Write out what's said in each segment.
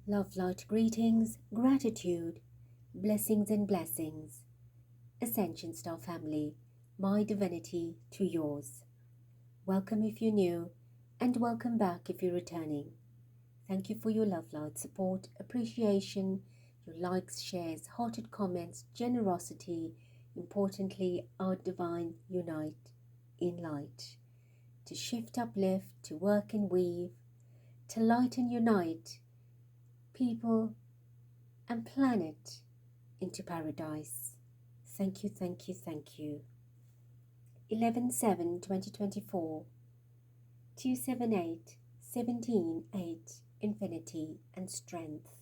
Love, light, greetings, gratitude, blessings and blessings. Ascension Star family, my divinity to yours. Welcome if you're new, and welcome back if you're returning. Thank you for your love, light, support, appreciation, your likes, shares, hearted comments, generosity. Importantly, our divine unite in light. To shift, uplift, to work and weave, to light and unite people and planet into paradise. Thank you, thank you, thank you. 11/7/2024, 278, 17/8, infinity and strength.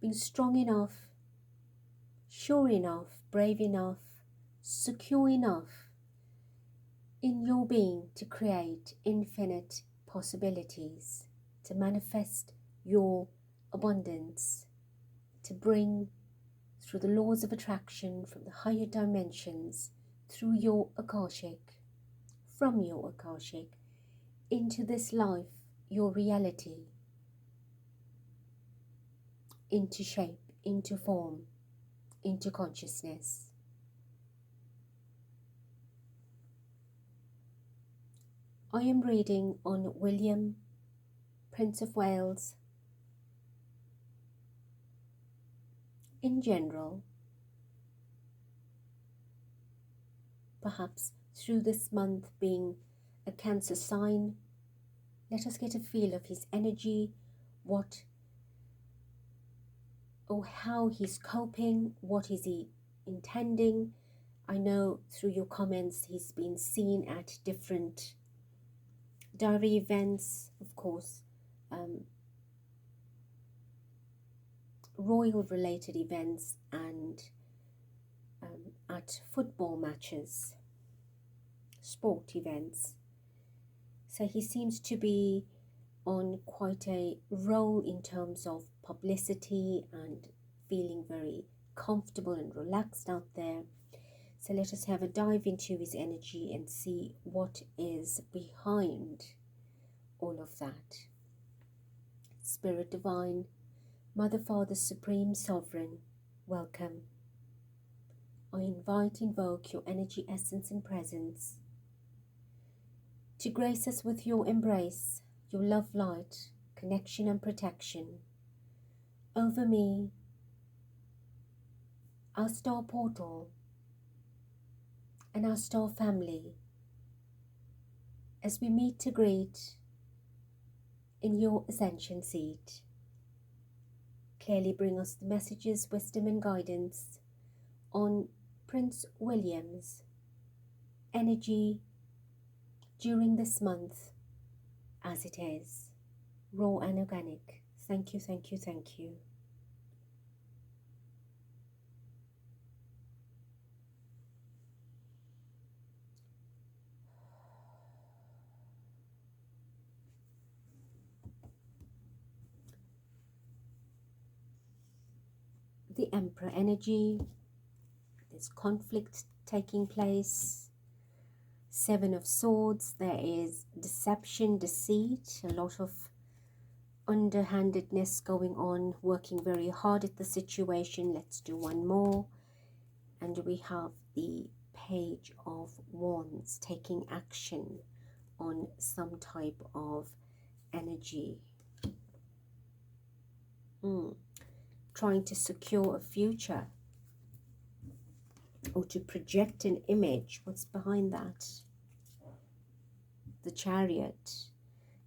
Being strong enough, sure enough, brave enough, secure enough in your being to create infinite possibilities, to manifest your abundance, to bring through the laws of attraction from the higher dimensions, through your Akashic, from your Akashic, into this life, your reality, into shape, into form, into consciousness. I am reading on William, Prince of Wales. In general, perhaps through this month being a Cancer sign, let us get a feel of his energy, what or how he's coping, what is he intending. I know through your comments he's been seen at different diary events, of course, royal related events, and at football matches, sport events. So he seems to be on quite a roll in terms of publicity and feeling very comfortable and relaxed out there. So let us have a dive into his energy and see what is behind all of that. Spirit Divine, Mother, Father, Supreme Sovereign, welcome. I invoke your energy, essence and presence to grace us with your embrace, your love, light, connection and protection over me, our star portal and our star family, as we meet to greet in your ascension seat. Clearly bring us the messages, wisdom and guidance on Prince William's energy during this month, as it is, raw and organic. Thank you, thank you, thank you. The Emperor energy, there's conflict taking place. Seven of Swords, there is deception, deceit, a lot of underhandedness going on, working very hard at the situation. Let's do one more. And we have the Page of Wands, taking action on some type of energy. Trying to secure a future or to project an image. What's behind that? The Chariot.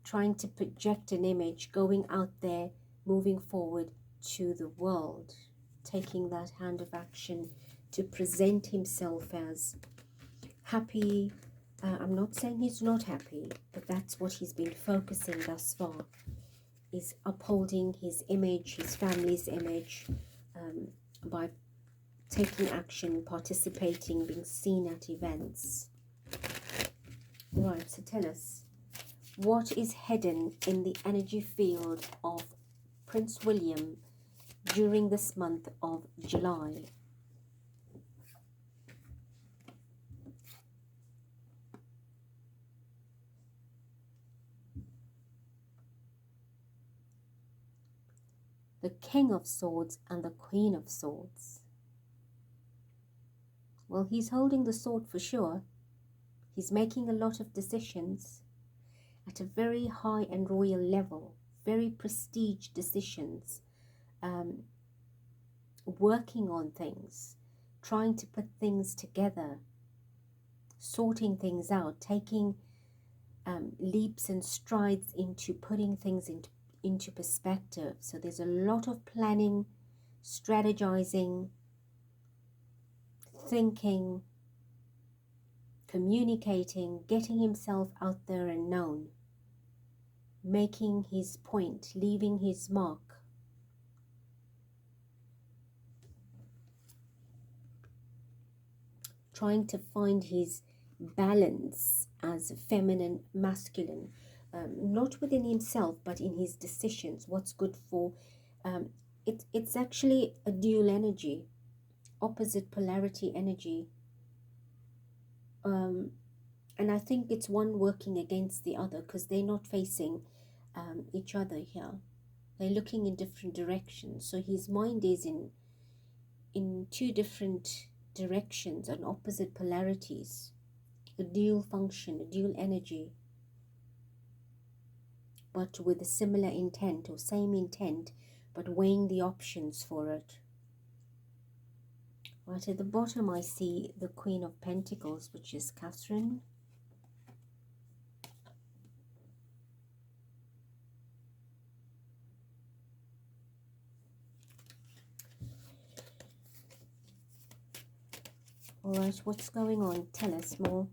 Trying to project an image, going out there, moving forward to the world, taking that hand of action to present himself as happy. I'm not saying he's not happy, but that's what he's been focusing thus far, is upholding his image, his family's image, by taking action, participating, being seen at events. Right, so tell us, what is hidden in the energy field of Prince William during this month of July? the King of Swords and the Queen of Swords. Well, he's holding the sword for sure. He's making a lot of decisions at a very high and royal level, very prestige decisions, working on things, trying to put things together, sorting things out, taking leaps and strides into putting things into perspective. So there's a lot of planning, strategizing, thinking, communicating, getting himself out there and known, making his point, leaving his mark. Trying to find his balance as feminine, masculine, not within himself, but in his decisions, what's good for. It's actually a dual energy, opposite polarity energy. And I think it's one working against the other because they're not facing each other here. They're looking in different directions. So his mind is in two different directions and opposite polarities, a dual function, a dual energy, but with a similar intent or same intent, but weighing the options for it. Right at the bottom I see the Queen of Pentacles, which is Catherine. Alright, what's going on? Tell us more.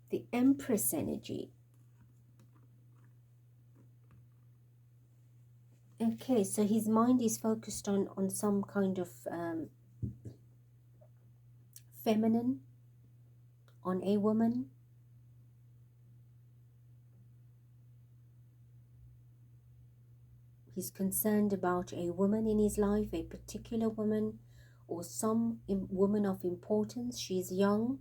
The Empress energy. Okay, so his mind is focused on some kind of feminine, on a woman. He's concerned about a woman in his life, a particular woman, or some woman of importance. She's young.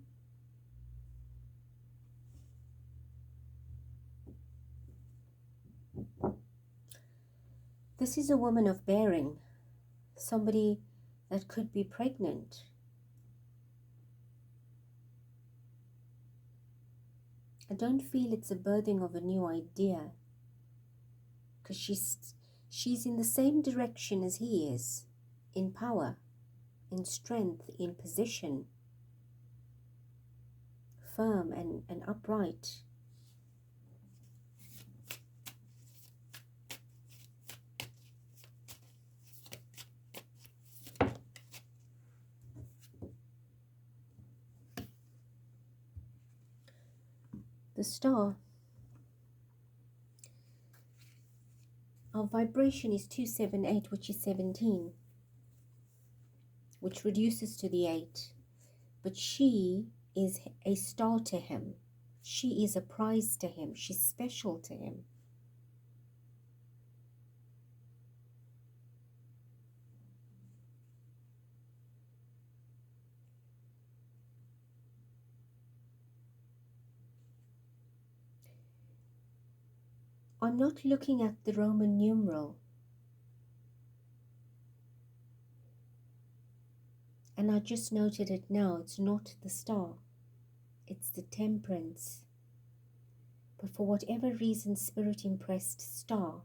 This is a woman of bearing, somebody that could be pregnant. I don't feel it's a birthing of a new idea, because she's in the same direction as he is, in power, in strength, in position, firm and upright. The Star. Our vibration is 278, which is 17, which reduces to the 8. But she is a star to him. She is a prize to him. She's special to him. I'm not looking at the Roman numeral. And I just noted it now. It's not the star. It's the Temperance. But for whatever reason, Spirit impressed star.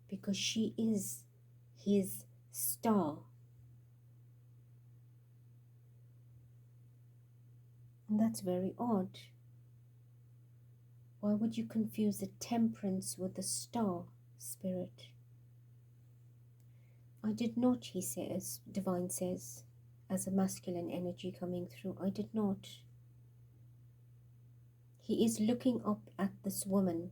Because she is his star. And that's very odd. Why would you confuse the Temperance with the star, Spirit? I did not, he says, Divine says, as a masculine energy coming through. I did not. He is looking up at this woman.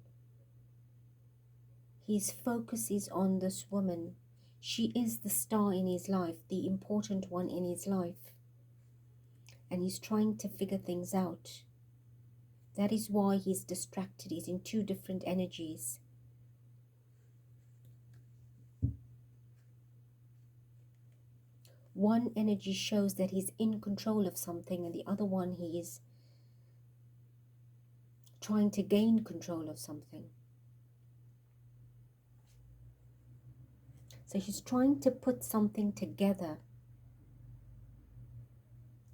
His focus is on this woman. She is the star in his life, the important one in his life. And he's trying to figure things out. That is why he's distracted. He's in two different energies. One energy shows that he's in control of something, and the other one he is trying to gain control of something. So he's trying to put something together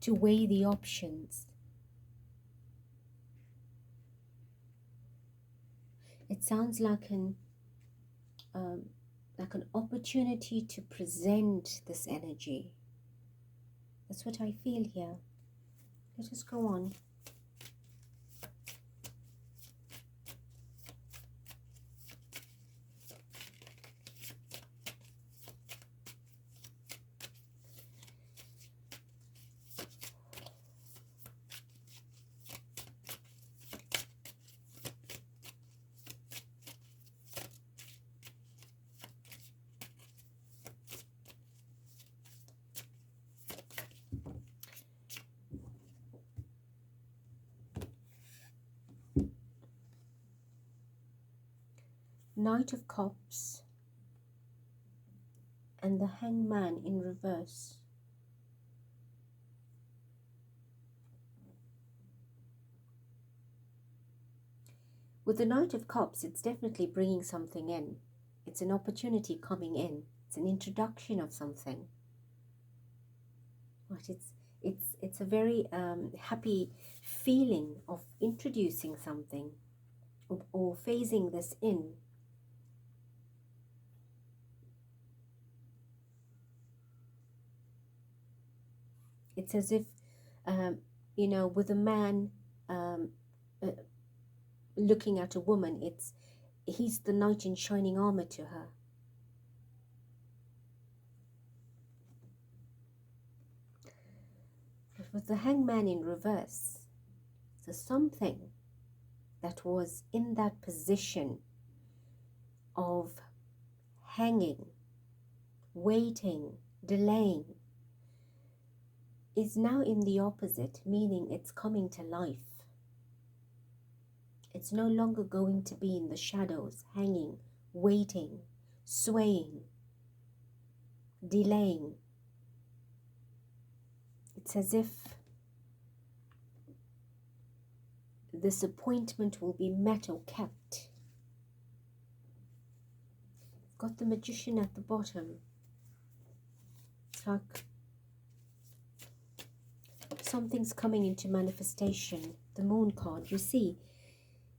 to weigh the options. It sounds like an opportunity to present this energy. That's what I feel here. Let us go on. Knight of Cups and the Hangman in reverse. With the Knight of Cups, it's definitely bringing something in. It's an opportunity coming in. It's an introduction of something. Right? It's a very happy feeling of introducing something or phasing this in. It's as if, you know, with a man looking at a woman, he's the knight in shining armor to her. But with the Hangman in reverse, so something that was in that position of hanging, waiting, delaying, is now in the opposite, meaning it's coming to life. It's no longer going to be in the shadows, hanging, waiting, swaying, delaying. It's as if this appointment will be met or kept. Got the Magician at the bottom. It's like something's coming into manifestation. The Moon card, you see,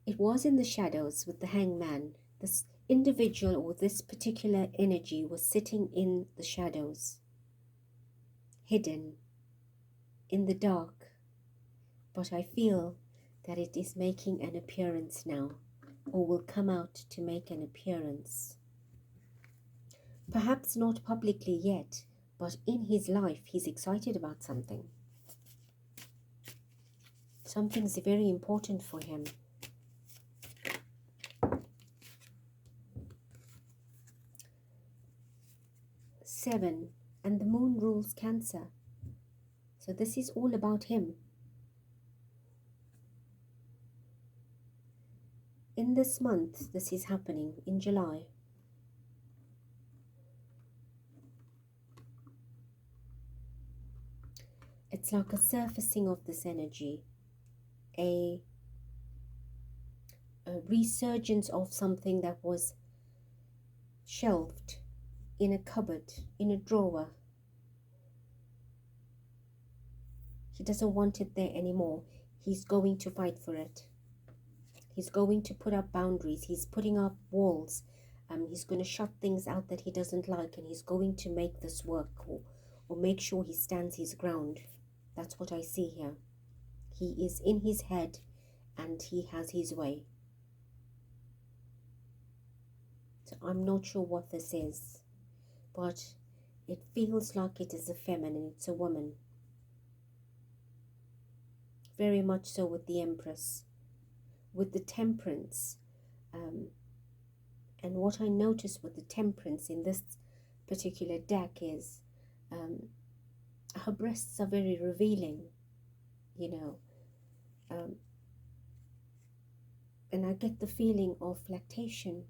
it was in the shadows with the Hangman. This individual or this particular energy was sitting in the shadows, hidden, in the dark. But I feel that it is making an appearance now, or will come out to make an appearance. Perhaps not publicly yet, but in his life he's excited about something. Something's very important for him. Seven, and the Moon rules Cancer. So this is all about him. In this month, this is happening, in July. It's like a surfacing of this energy, a resurgence of something that was shelved in a cupboard, in a drawer. He doesn't want it there anymore. He's going to fight for it. He's going to put up boundaries. He's putting up walls. He's going to shut things out that he doesn't like, and he's going to make this work, or make sure he stands his ground. That's what I see here. He is in his head and he has his way. So I'm not sure what this is, but it feels like it is a feminine, it's a woman. Very much so with the Empress, with the Temperance. And what I notice with the Temperance in this particular deck is her breasts are very revealing, you know. And I get the feeling of lactation.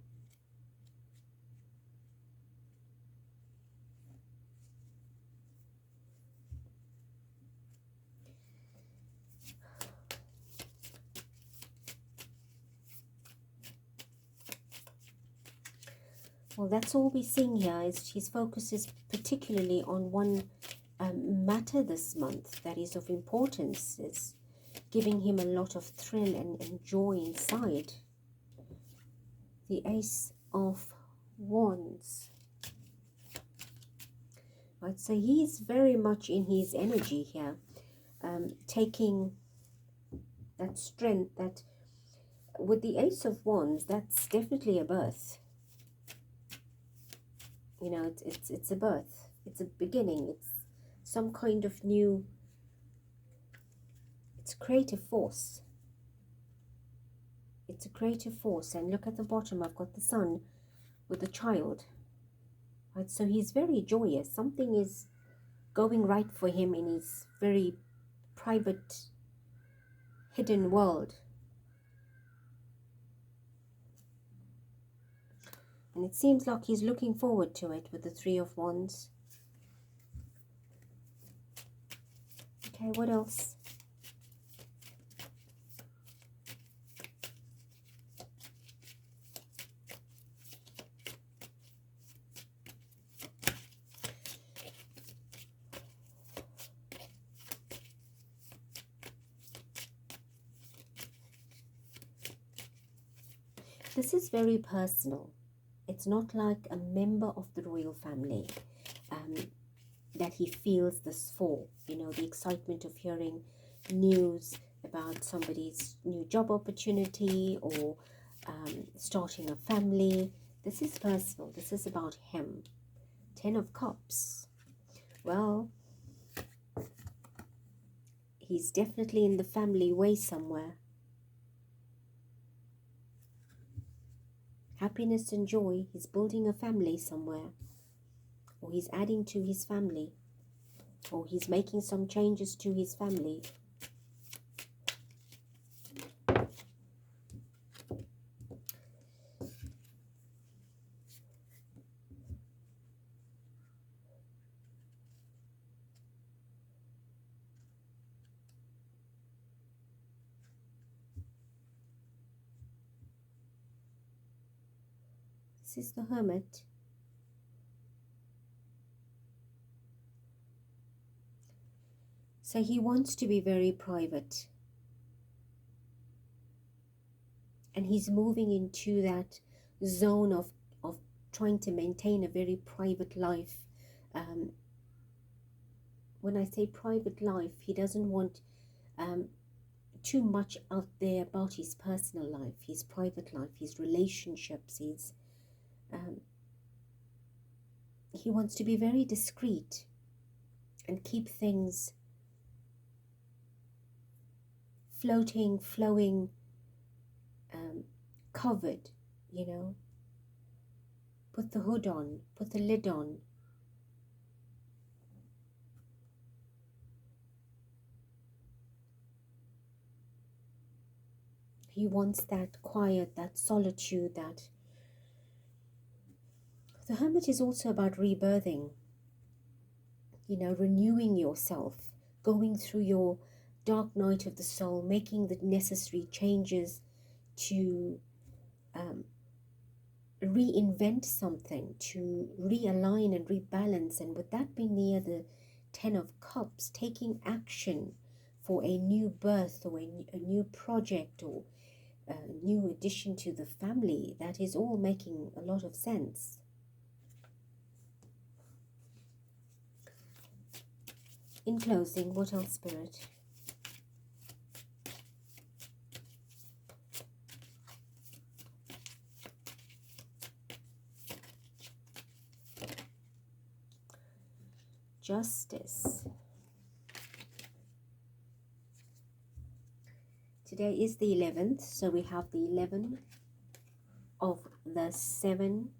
Well, that's all we're seeing here is his focus is particularly on one matter this month that is of importance, is giving him a lot of thrill and joy inside. The Ace of Wands. Right, so he's very much in his energy here, taking that strength, that with the Ace of Wands, that's definitely a birth. You know, it's a birth, it's a beginning, it's some kind of new, it's creative force. It's a creative force. And look at the bottom, I've got the Sun with the child. Right, so he's very joyous. Something is going right for him in his very private, hidden world. And it seems like he's looking forward to it with the Three of Wands. Okay, what else? This is very personal. It's not like a member of the royal family that he feels this for. You know, the excitement of hearing news about somebody's new job opportunity or starting a family. This is personal. This is about him. 10 of Cups. Well, he's definitely in the family way somewhere. Happiness and joy. He's building a family somewhere. Or he's adding to his family. Or he's making some changes to his family. This is the Hermit. So he wants to be very private. And he's moving into that zone of trying to maintain a very private life. When I say private life, he doesn't want too much out there about his personal life, his private life, his relationships. He wants to be very discreet and keep things floating, flowing, covered, you know. Put the hood on, put the lid on. He wants that quiet, that solitude, that... The Hermit is also about rebirthing, you know, renewing yourself, going through your dark night of the soul, making the necessary changes to reinvent something, to realign and rebalance. And with that being near the 10 of Cups, taking action for a new birth or a new project or a new addition to the family, that is all making a lot of sense. In closing, what else, Spirit? Justice. Today is the 11th, so we have the 11 of the 7.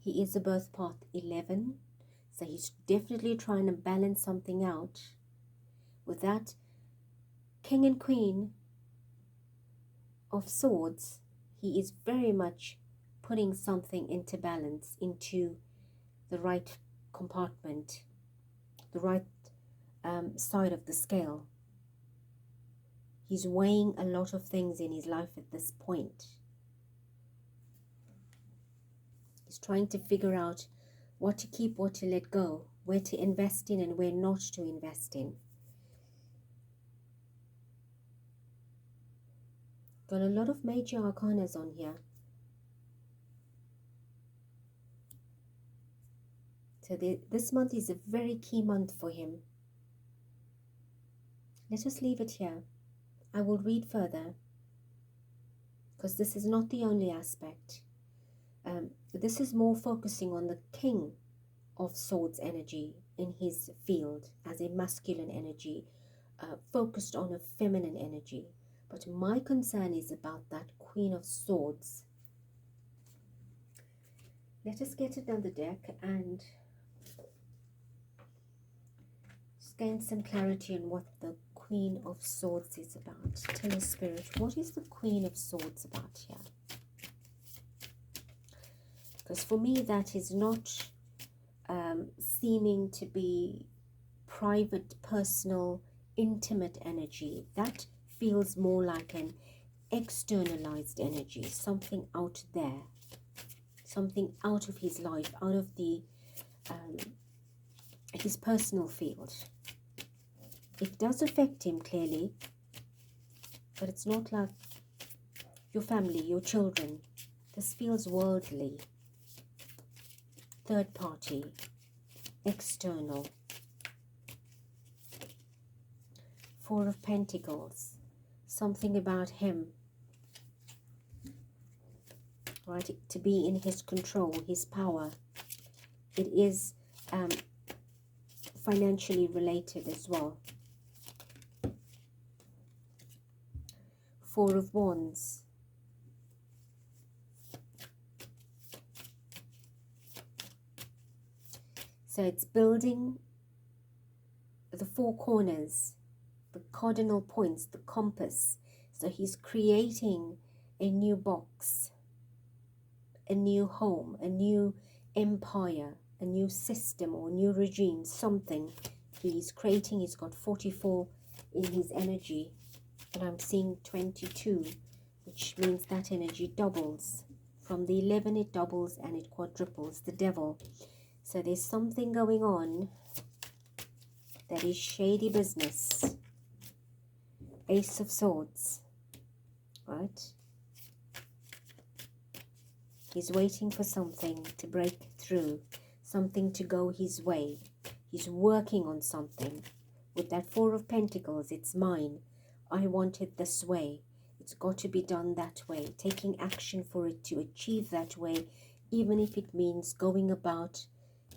He is the birth path 11, so he's definitely trying to balance something out. With that King and Queen of Swords, he is very much putting something into balance, into the right compartment, the right side of the scale. He's weighing a lot of things in his life at this point. He's trying to figure out what to keep, what to let go, where to invest in and where not to invest in. Got a lot of major arcanas on here. So this month is a very key month for him. Let us leave it here. I will read further, because this is not the only aspect. This is more focusing on the King of Swords energy in his field as a masculine energy, focused on a feminine energy. But my concern is about that Queen of Swords. Let us get another deck and just gain some clarity on what the Queen of Swords is about. Tell us, Spirit, what is the Queen of Swords about here? Because for me, that is not seeming to be private, personal, intimate energy. That feels more like an externalized energy, something out there, something out of his life, out of the his personal field. It does affect him clearly, but it's not like your family, your children. This feels worldly, third party, external. Four of Pentacles, something about him, right? To be in his control, his power. It is financially related as well. Four of Wands. So it's building the four corners, the cardinal points, the compass. So he's creating a new box, a new home, a new empire, a new system or new regime, something he's creating. He's got 44 in his energy, and I'm seeing 22, which means that energy doubles. From the 11 it doubles and it quadruples, the devil. So there's something going on that is shady business. Ace of Swords, right? He's waiting for something to break through, something to go his way. He's working on something. With that Four of Pentacles, it's mine. I want it this way. It's got to be done that way. Taking action for it to achieve that way, even if it means going about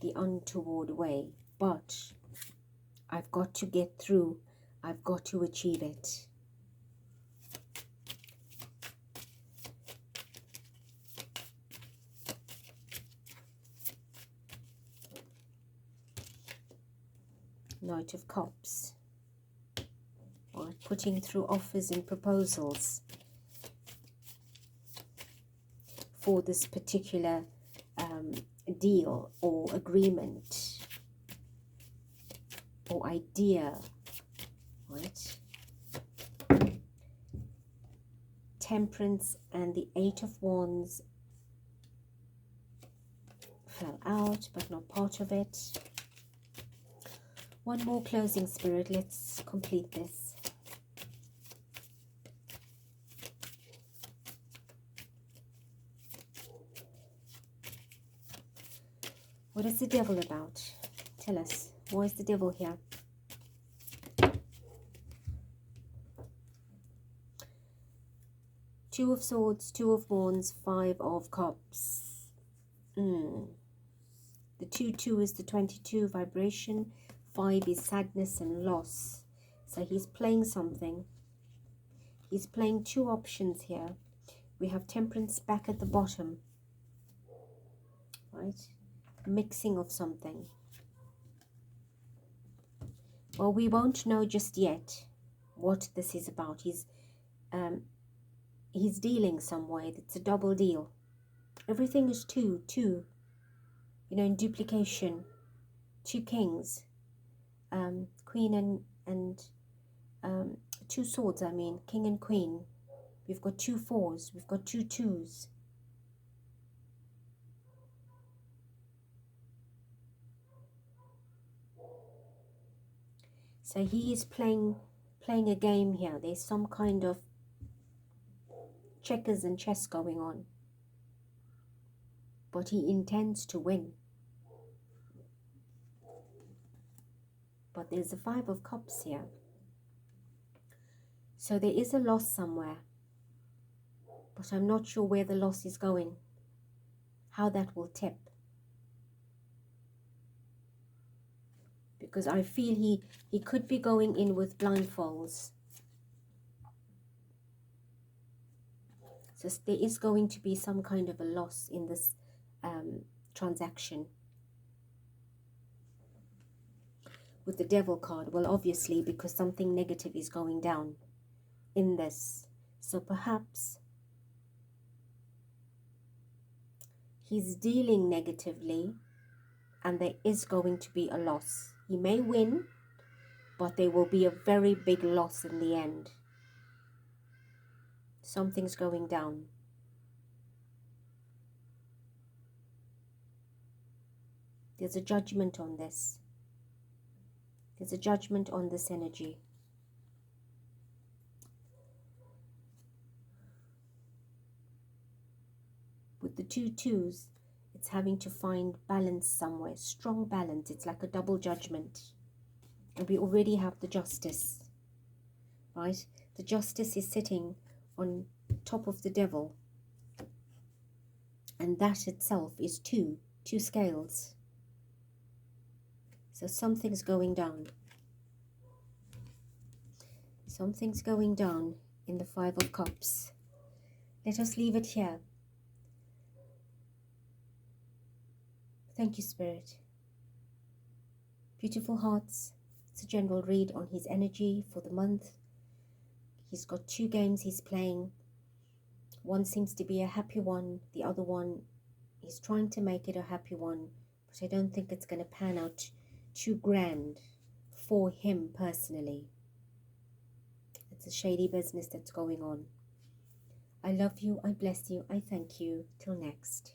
the untoward way. But I've got to get through. I've got to achieve it. Knight of Cups. Or putting through offers and proposals for this particular deal or agreement or idea, right? Temperance and the Eight of Wands fell out, but not part of it. One more closing, Spirit. Let's complete this. What is the devil about? Tell us. Why is the devil here? Two of Swords, Two of Wands, Five of Cups. The 2-2 is the 22 vibration. 5 is sadness and loss. So he's playing something. He's playing two options here. We have Temperance back at the bottom, right? Mixing of something. Well, we won't know just yet what this is about. He's dealing some way. It's a double deal. Everything is two, you know, in duplication. Two kings, queen and two swords, I mean, king and queen. We've got 2 4s, we've got 2 2s. So he is playing a game here. There's some kind of checkers and chess going on. But he intends to win. But there's a 5 of Cups here. So there is a loss somewhere. But I'm not sure where the loss is going. How that will tip. Because I feel he could be going in with blindfolds. So there is going to be some kind of a loss in this transaction. With the Devil card, well, obviously, because something negative is going down in this. So perhaps he's dealing negatively and there is going to be a loss. He may win, but there will be a very big loss in the end. Something's going down. There's a judgment on this. There's a judgment on this energy. With the 2 2s, it's having to find balance somewhere. Strong balance. It's like a double judgment. And we already have the Justice. Right? The Justice is sitting on top of the Devil. And that itself is 2 scales. So something's going down. Something's going down in the 5 of Cups. Let us leave it here. Thank you, Spirit. Beautiful hearts. It's a general read on his energy for the month. He's got 2 games he's playing. One seems to be a happy one. The other one, he's trying to make it a happy one. But I don't think it's going to pan out too grand for him personally. It's a shady business that's going on. I love you. I bless you. I thank you. Till next.